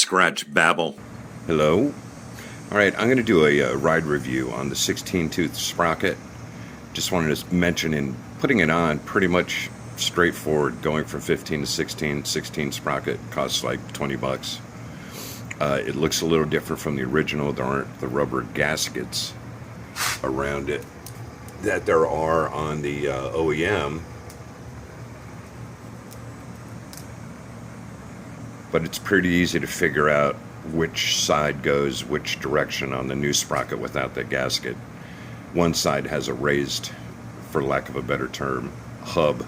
Scratch Babble. Hello. Alright, I'm going to do a ride review on the 16-tooth Sprocket. Just wanted to mention, in putting it on, pretty much straightforward, going from 15 to 16. 16 Sprocket costs like 20 bucks. It looks a little different from the original. There aren't the rubber gaskets around it that there are on the OEM. But it's pretty easy to figure out which side goes which direction on the new Sprocket without the gasket. One side has a raised, for lack of a better term, hub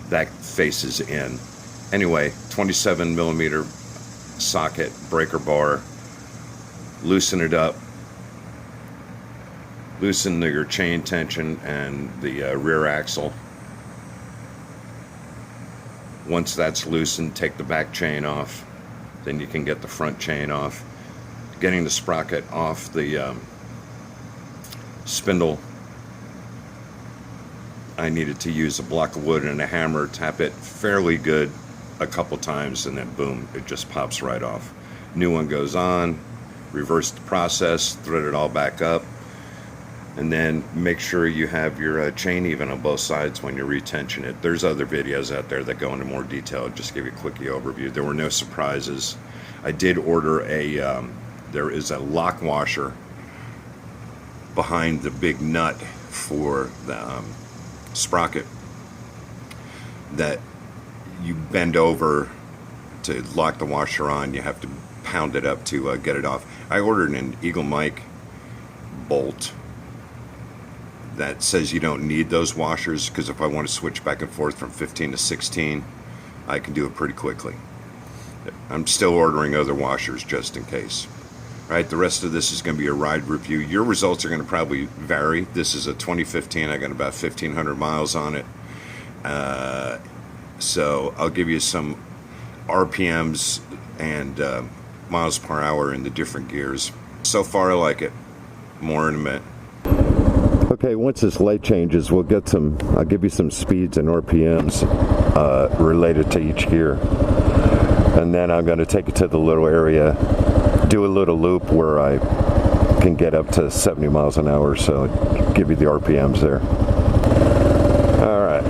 that faces in. Anyway, 27 millimeter socket breaker bar. Loosen it up. Loosen your chain tension and the rear axle. Once that's loosened, take the back chain off. Then you can get the front chain off. Getting the sprocket off the spindle, I needed to use a block of wood and a hammer, tap it fairly good a couple times, and then boom, it just pops right off. New one goes on, reverse the process, thread it all back up, and then make sure you have your chain even on both sides when you retension it. There's other videos out there that go into more detail. Just give you a quickie overview. There were no surprises. I did order there is a lock washer behind the big nut for the sprocket that you bend over to lock the washer on. You have to pound it up to get it off. I ordered an Eagle Mike bolt that says you don't need those washers, because if I want to switch back and forth from 15 to 16, I can do it pretty quickly. I'm still ordering other washers just in case. All right, the rest of this is going to be a ride review. Your results are going to probably vary. This is a 2015. I got about 1,500 miles on it. So I'll give you some RPMs and miles per hour in the different gears. So far, I like it. More in a minute. Okay, once this light changes, I'll give you some speeds and RPMs related to each gear. And then I'm going to take it to the little area, do a little loop where I can get up to 70 miles an hour, so I'll give you the RPMs there. Alright.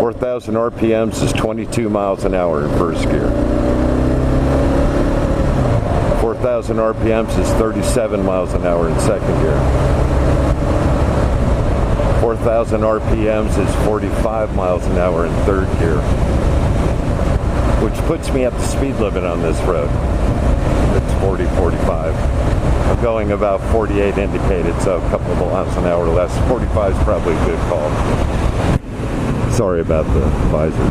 4,000 RPMs is 22 miles an hour in first gear. 4,000 RPMs is 37 miles an hour in second gear. 4,000 RPMs is 45 miles an hour in third gear, which puts me at the speed limit on this road. It's 40, 45. I'm going about 48 indicated, so a couple of miles an hour less. 45 is probably a good call. Sorry about the visor.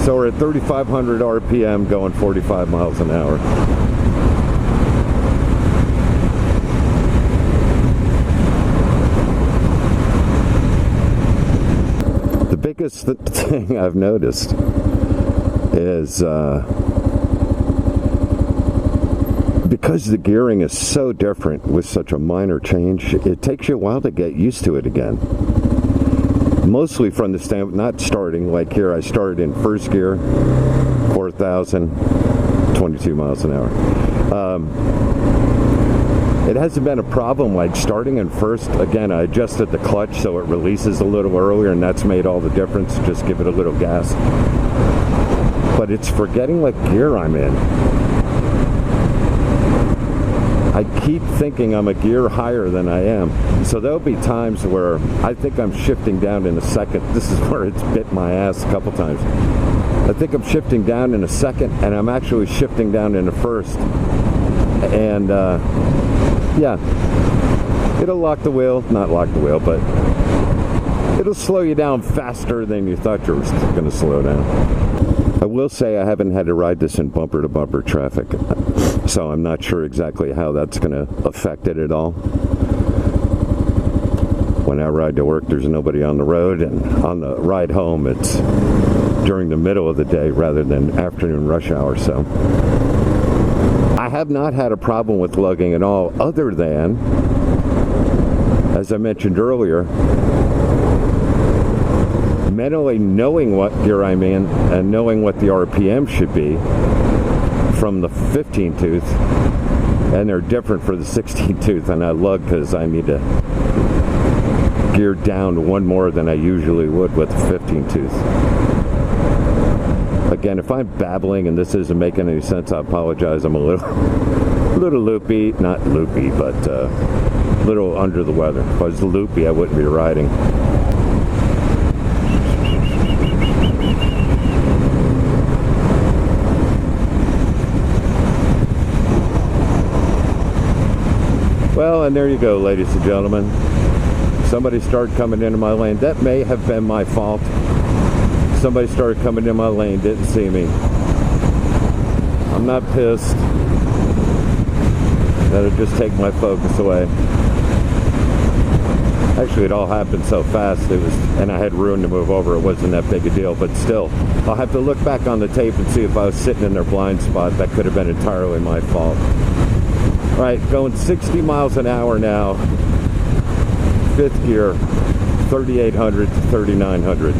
So we're at 3,500 RPM going 45 miles an hour. The biggest thing I've noticed is because the gearing is so different with such a minor change, it takes you a while to get used to it again. Mostly from the standpoint, not starting, like here I started in first gear, 4,000, 22 miles an hour. It hasn't been a problem like starting in first. Again, I adjusted the clutch so it releases a little earlier, and that's made all the difference. Just give it a little gas. But it's forgetting what gear I'm in. I keep thinking I'm a gear higher than I am. So there'll be times where I think I'm shifting down in a second. This is where it's bit my ass a couple times. I think I'm shifting down in a second, and I'm actually shifting down in a first. And yeah, it'll lock the wheel, not lock the wheel, but it'll slow you down faster than you thought you were going to slow down. I will say I haven't had to ride this in bumper-to-bumper traffic, so I'm not sure exactly how that's going to affect it at all. When I ride to work, there's nobody on the road, and on the ride home, it's during the middle of the day rather than afternoon rush hour, so I have not had a problem with lugging at all, other than, as I mentioned earlier, mentally knowing what gear I'm in and knowing what the RPM should be from the 15 tooth, and they're different for the 16 tooth, and I lug because I need to gear down one more than I usually would with the 15 tooth. Again, if I'm babbling and this isn't making any sense, I apologize. I'm a little loopy, not loopy, but a little under the weather. If I was loopy, I wouldn't be riding. Well, and there you go, ladies and gentlemen. Somebody started coming into my lane. That may have been my fault. Somebody started coming in my lane, didn't see me. I'm not pissed. That'll just take my focus away. Actually, it all happened so fast, and I had room to move over. It wasn't that big a deal, but still, I'll have to look back on the tape and see if I was sitting in their blind spot. That could have been entirely my fault. All right, going 60 miles an hour now. Fifth gear, 3,800 to 3,900.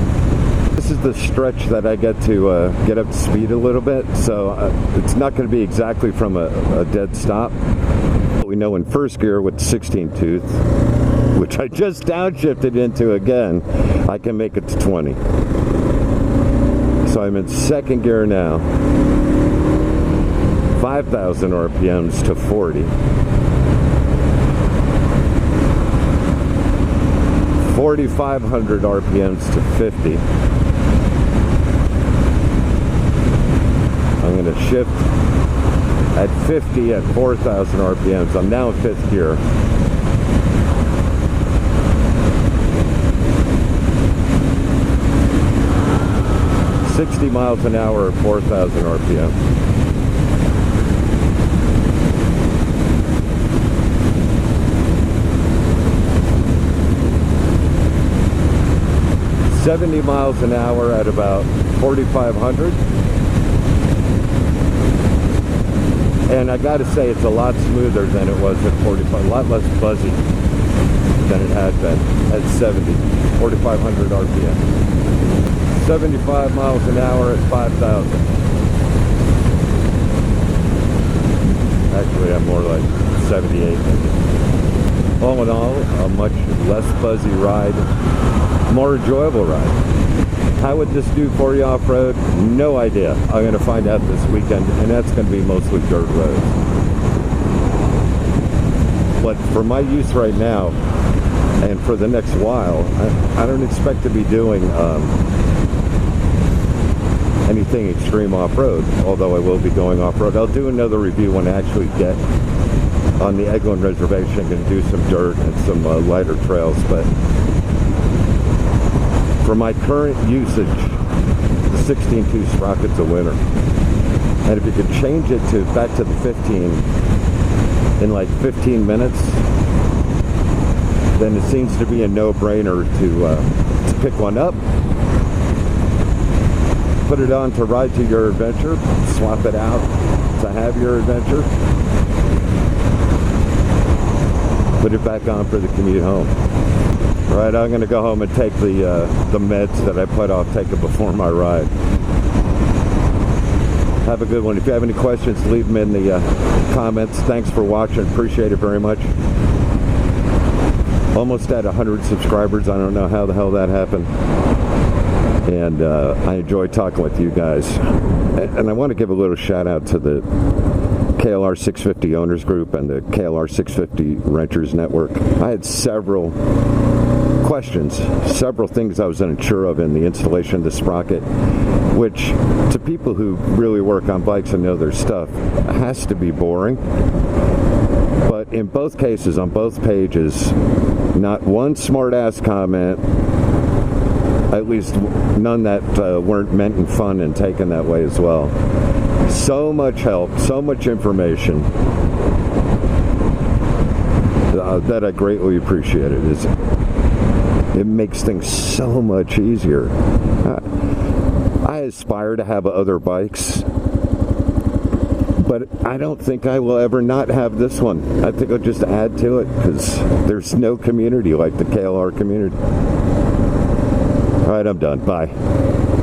This is the stretch that I get to get up to speed a little bit, so it's not going to be exactly from a dead stop. We know in first gear with 16 tooth, which I just downshifted into again, I can make it to 20. So I'm in second gear now. 5,000 RPMs to 40. 4,500 RPMs to 50. I'm going to shift at 50 at 4,000 RPMs. I'm now in fifth gear. $60 miles an hour at 4,000 RPM. $70 miles an hour at about 4,500. And I gotta say, it's a lot smoother than it was at 45, a lot less buzzy than it had been at 70, 4,500 RPM. 75 miles an hour at 5,000. Actually, I'm more like 78. All in all, a much less buzzy ride, more enjoyable ride. How would this do for you off-road? No idea. I'm going to find out this weekend, and that's going to be mostly dirt roads. But for my use right now, and for the next while, I don't expect to be doing anything extreme off-road, although I will be going off-road. I'll do another review when I actually get on the Eglin Reservation. I'm going to do some dirt and some lighter trails, but for my current usage, the 16.2 Sprocket's a winner. And if you could change it to back to the 15 in like 15 minutes, then it seems to be a no-brainer to pick one up, put it on to ride to your adventure, swap it out to have your adventure, put it back on for the commute home. All right, I'm going to go home and take the meds that I put off taking before my ride. Have a good one. If you have any questions, leave them in the comments. Thanks for watching. Appreciate it very much. Almost at 100 subscribers. I don't know how the hell that happened. And I enjoy talking with you guys. And I want to give a little shout out to the KLR 650 Owners Group and the KLR 650 Renters Network. I had several questions, several things I was unsure of in the installation of the Sprocket, which to people who really work on bikes and know their stuff has to be boring. But in both cases, on both pages, not one smart-ass comment, at least none that weren't meant in fun and taken that way as well. So much help, so much information that I greatly appreciated. It makes things so much easier. I aspire to have other bikes, but I don't think I will ever not have this one. I think I'll just add to it because there's no community like the KLR community. All right, I'm done. Bye.